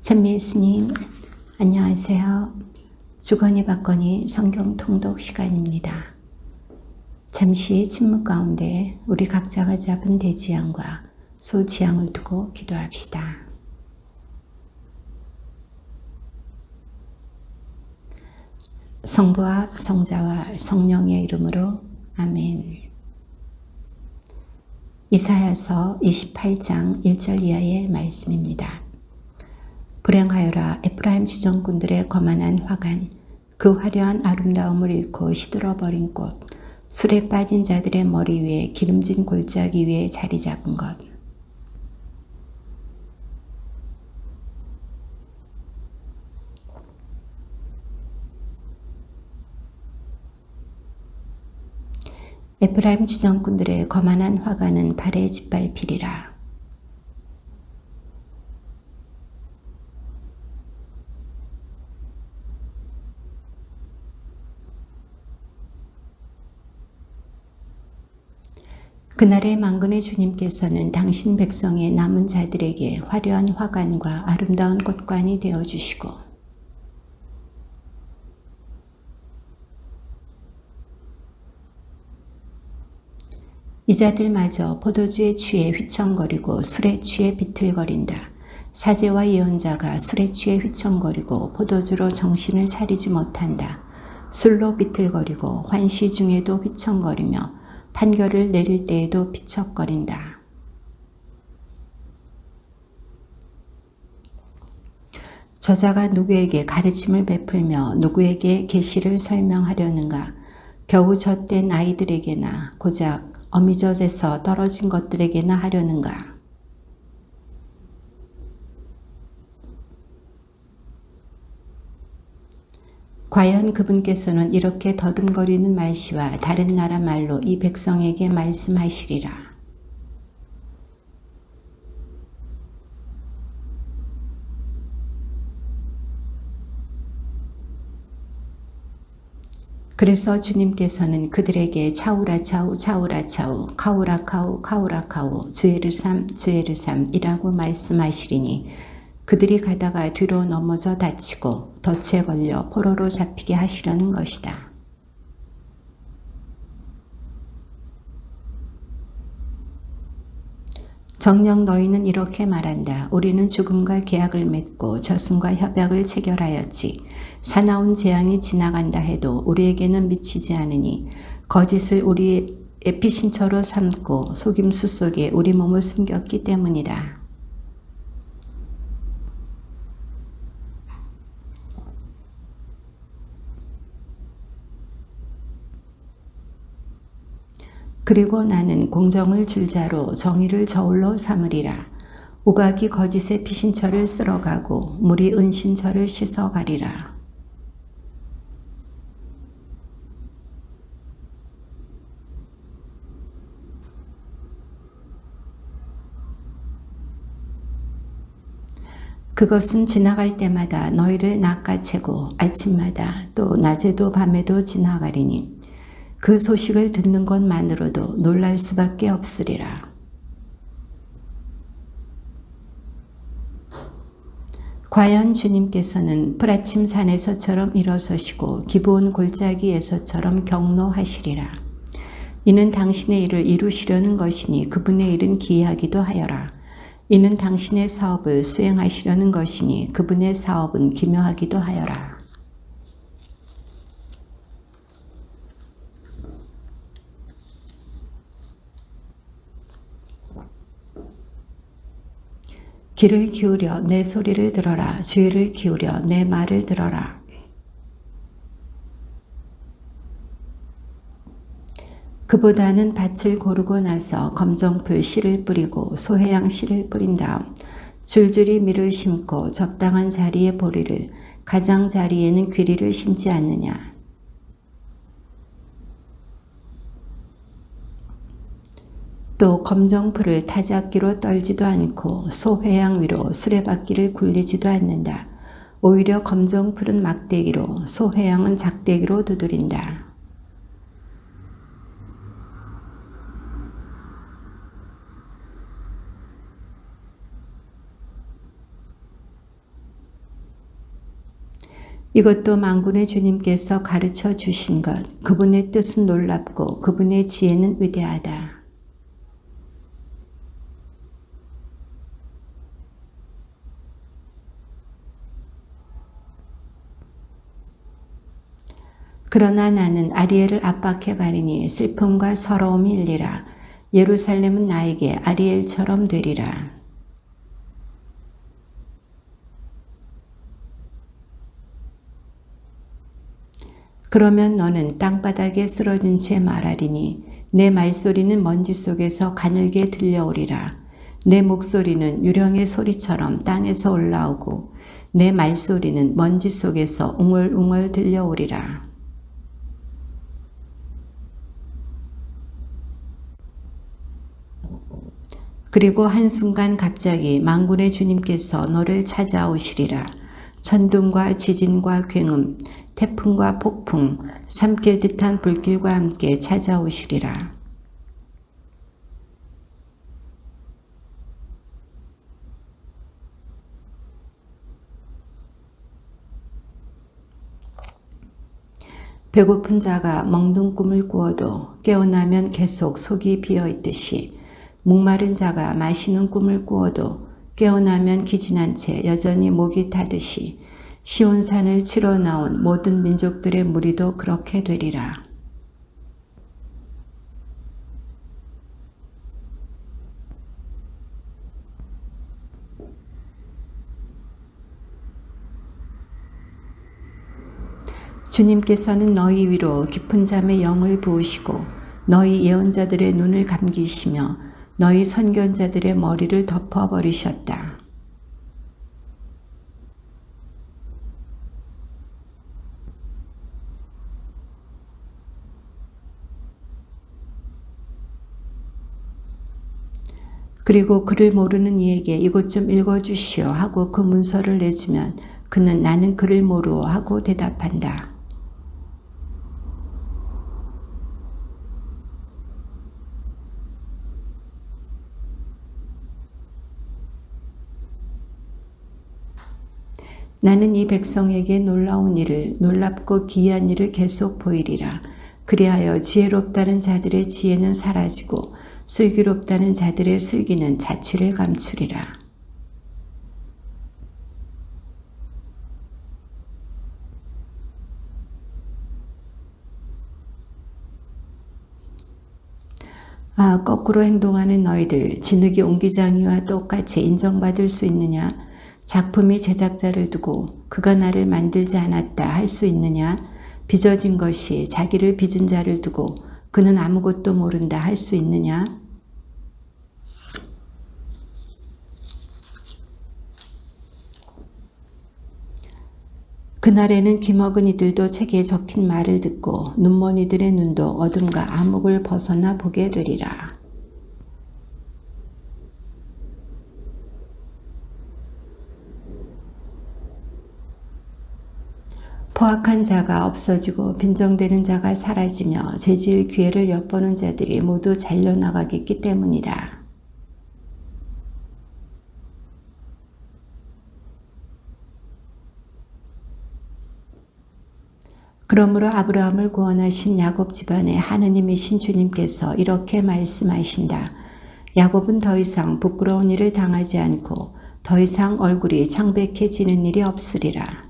찬미 예수님, 안녕하세요. 주거니 받거니 성경 통독 시간입니다. 잠시 침묵 가운데 우리 각자가 잡은 대지향과 소지향을 두고 기도합시다. 성부와 성자와 성령의 이름으로 아멘. 이사야서 28장 1절 이하의 말씀입니다. 불행하여라 에프라임 주정꾼들의 거만한 화관, 그 화려한 아름다움을 잃고 시들어버린 꽃, 술에 빠진 자들의 머리 위에 기름진 골짜기 위에 자리 잡은 것. 에프라임 주정꾼들의 거만한 화관은 발에 짓밟히리라. 그날의 만군의 주님께서는 당신 백성의 남은 자들에게 화려한 화관과 아름다운 꽃관이 되어주시고 이 자들마저 포도주에 취해 휘청거리고 술에 취해 비틀거린다. 사제와 예언자가 술에 취해 휘청거리고 포도주로 정신을 차리지 못한다. 술로 비틀거리고 환시 중에도 휘청거리며 판결을 내릴 때에도 비척거린다. 저자가 누구에게 가르침을 베풀며 누구에게 계시를 설명하려는가? 겨우 젖된 아이들에게나 고작 어미젖에서 떨어진 것들에게나 하려는가? 과연 그분께서는 이렇게 더듬거리는 말씨와 다른 나라 말로 이 백성에게 말씀하시리라. 그래서 주님께서는 그들에게 차우라차우 차우라차우 카우라카우 카우라카우 즈에르삼 이라고 말씀하시리니 그들이 가다가 뒤로 넘어져 다치고 덫에 걸려 포로로 잡히게 하시려는 것이다. 정녕 너희는 이렇게 말한다. 우리는 죽음과 계약을 맺고 저승과 협약을 체결하였지. 사나운 재앙이 지나간다 해도 우리에게는 미치지 않으니 거짓을 우리의 피신처로 삼고 속임수 속에 우리 몸을 숨겼기 때문이다. 그리고 나는 공정을 줄자로 정의를 저울로 삼으리라. 우박이 거짓의 피신처를 쓸어가고 물이 은신처를 씻어가리라. 그것은 지나갈 때마다 너희를 낚아채고 아침마다 또 낮에도 밤에도 지나가리니 그 소식을 듣는 것만으로도 놀랄 수밖에 없으리라. 과연 주님께서는 풀아침 산에서처럼 일어서시고 기브온 골짜기에서처럼 경노하시리라. 이는 당신의 일을 이루시려는 것이니 그분의 일은 기이하기도 하여라. 이는 당신의 사업을 수행하시려는 것이니 그분의 사업은 기묘하기도 하여라. 귀를 기울여 내 소리를 들어라. 주의를 기울여 내 말을 들어라. 그보다는 밭을 고르고 나서 검정풀 씨를 뿌리고 소해양 씨를 뿌린 다음 줄줄이 밀을 심고 적당한 자리에 보리를 가장자리에는 귀리를 심지 않느냐. 또 검정풀을 타작기로 떨지도 않고 소회양 위로 수레바퀴를 굴리지도 않는다. 오히려 검정풀은 막대기로 소회양은 작대기로 두드린다. 이것도 만군의 주님께서 가르쳐 주신 것, 그분의 뜻은 놀랍고 그분의 지혜는 위대하다. 그러나 나는 아리엘을 압박해 가리니 슬픔과 서러움이 일리라. 예루살렘은 나에게 아리엘처럼 되리라. 그러면 너는 땅바닥에 쓰러진 채 말하리니 내 말소리는 먼지 속에서 가늘게 들려오리라. 내 목소리는 유령의 소리처럼 땅에서 올라오고 내 말소리는 먼지 속에서 웅얼웅얼 들려오리라. 그리고 한순간 갑자기 만군의 주님께서 너를 찾아오시리라. 천둥과 지진과 굉음, 태풍과 폭풍, 삼킬 듯한 불길과 함께 찾아오시리라. 배고픈 자가 먹는 꿈을 꾸어도 깨어나면 계속 속이 비어있듯이 목마른 자가 마시는 꿈을 꾸어도 깨어나면 기진한 채 여전히 목이 타듯이 시온산을 치러 나온 모든 민족들의 무리도 그렇게 되리라. 주님께서는 너희 위로 깊은 잠에 영을 부으시고 너희 예언자들의 눈을 감기시며 너희 선견자들의 머리를 덮어버리셨다. 그리고 그를 모르는 이에게 이것 좀 읽어주시오 하고 그 문서를 내주면 그는 나는 그를 모르오 하고 대답한다. 나는 이 백성에게 놀라운 일을, 놀랍고 기이한 일을 계속 보이리라. 그리하여 지혜롭다는 자들의 지혜는 사라지고 슬기롭다는 자들의 슬기는 자취를 감추리라. 아, 거꾸로 행동하는 너희들, 진흙이 옹기장이와 똑같이 인정받을 수 있느냐? 작품이 제작자를 두고 그가 나를 만들지 않았다 할 수 있느냐? 빚어진 것이 자기를 빚은 자를 두고 그는 아무것도 모른다 할 수 있느냐? 그날에는 귀먹은 이들도 책에 적힌 말을 듣고 눈먼 이들의 눈도 어둠과 암흑을 벗어나 보게 되리라. 포악한 자가 없어지고 빈정대는 자가 사라지며 죄지을 기회를 엿보는 자들이 모두 잘려나가겠기 때문이다. 그러므로 아브라함을 구원하신 야곱 집안의 하느님이신 주님께서 이렇게 말씀하신다. 야곱은 더 이상 부끄러운 일을 당하지 않고 더 이상 얼굴이 창백해지는 일이 없으리라.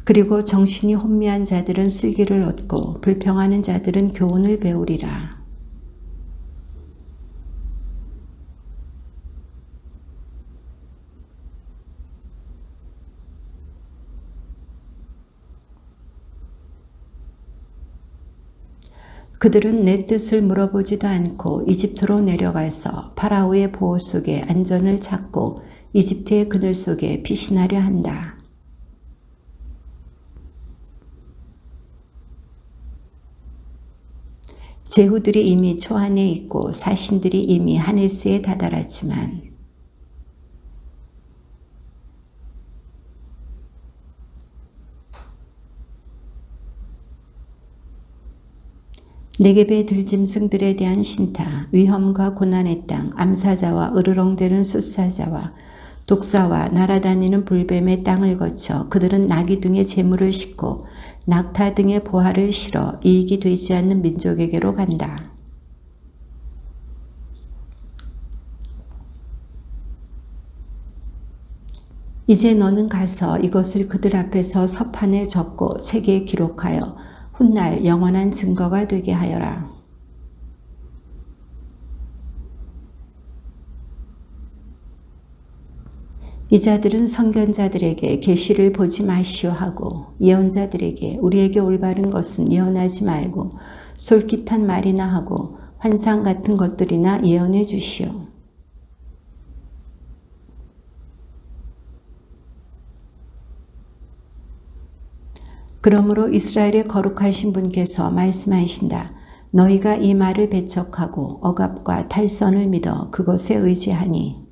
그리고 정신이 혼미한 자들은 슬기를 얻고 불평하는 자들은 교훈을 배우리라. 그들은 내 뜻을 물어보지도 않고 이집트로 내려가서 파라오의 보호 속에 안전을 찾고 이집트의 그늘 속에 피신하려 한다. 제후들이 이미 초안에 있고 사신들이 이미 하네스에 다다랐지만 네겝의 들짐승들에 대한 신타, 위험과 고난의 땅, 암사자와 으르렁대는 숫사자와 독사와 날아다니는 불뱀의 땅을 거쳐 그들은 나귀 등의 재물을 싣고 낙타 등의 보화를 실어 이익이 되지 않는 민족에게로 간다. 이제 너는 가서 이것을 그들 앞에서 서판에 적고 책에 기록하여 훗날 영원한 증거가 되게 하여라. 이 자들은 선견자들에게 계시를 보지 마시오 하고 예언자들에게 우리에게 올바른 것은 예언하지 말고 솔깃한 말이나 하고 환상 같은 것들이나 예언해 주시오. 그러므로 이스라엘의 거룩하신 분께서 말씀하신다. 너희가 이 말을 배척하고 억압과 탈선을 믿어 그것에 의지하니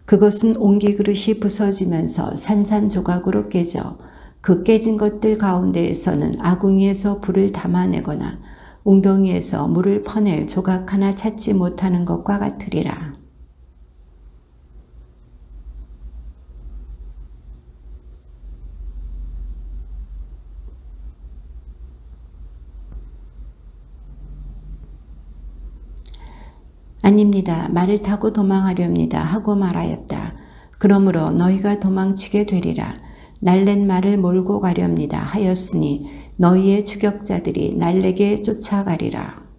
그것은 옹기 그릇이 부서지면서 산산조각으로 깨져 그 깨진 것들 가운데에서는 아궁이에서 불을 담아내거나 웅덩이에서 물을 퍼낼 조각 하나 찾지 못하는 것과 같으리라. 아닙니다. 말을 타고 도망하렵니다. 하고 말하였다. 그러므로 너희가 도망치게 되리라. 날랜 말을 몰고 가렵니다. 하였으니 너희의 추격자들이 날래게 쫓아가리라.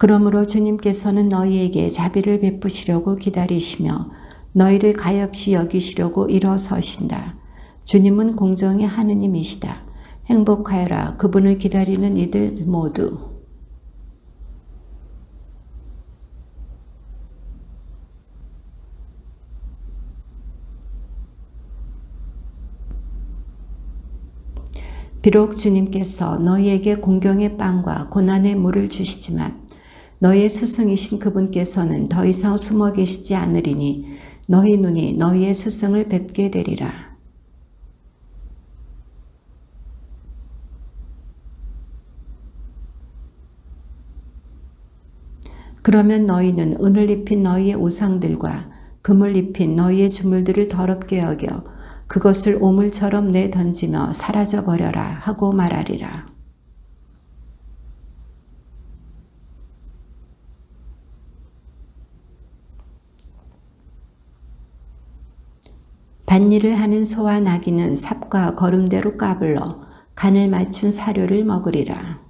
그러므로 주님께서는 너희에게 자비를 베푸시려고 기다리시며 너희를 가엾이 여기시려고 일어서신다. 주님은 공정의 하느님이시다. 행복하여라. 그분을 기다리는 이들 모두. 비록 주님께서 너희에게 공경의 빵과 고난의 물을 주시지만 너희의 스승이신 그분께서는 더 이상 숨어 계시지 않으리니 너희 눈이 너희의 스승을 뵙게 되리라. 그러면 너희는 은을 입힌 너희의 우상들과 금을 입힌 너희의 주물들을 더럽게 여겨 그것을 오물처럼 내던지며 사라져버려라 하고 말하리라. 밭일을 하는 소와 나귀는 삽과 거름대로 까불러 간을 맞춘 사료를 먹으리라.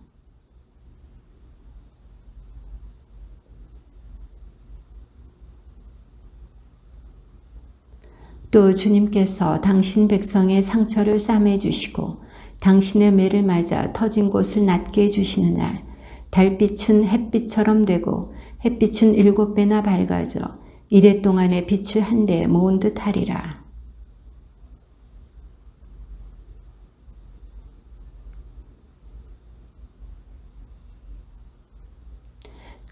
또 주님께서 당신 백성의 상처를 싸매 주시고 당신의 매를 맞아 터진 곳을 낫게 해주시는 날 달빛은 햇빛처럼 되고 햇빛은 7배나 밝아져 이래 동안의 빛을 한데 모은 듯 하리라.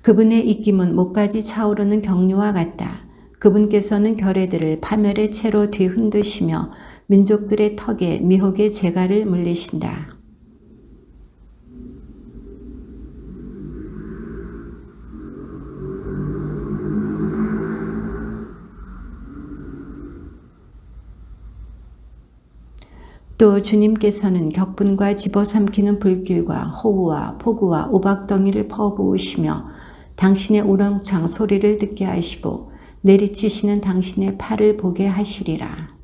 그분의 입김은 목까지 차오르는 경류와 같다. 그분께서는 결의들을 파멸의 채로 뒤흔드시며 민족들의 턱에 미혹의 재갈을 물리신다. 또 주님께서는 격분과 집어삼키는 불길과 호우와 폭우와 오박덩이를 퍼부으시며 당신의 우렁창 소리를 듣게 하시고 내리치시는 당신의 팔을 보게 하시리라.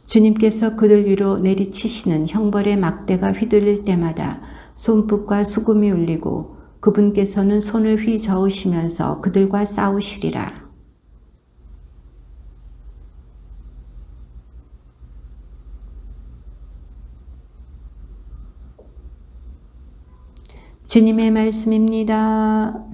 주님께서 그들 위로 내리치시는 형벌의 막대가 휘둘릴 때마다 손붓과 수금이 울리고 그분께서는 손을 휘저으시면서 그들과 싸우시리라. 주님의 말씀입니다.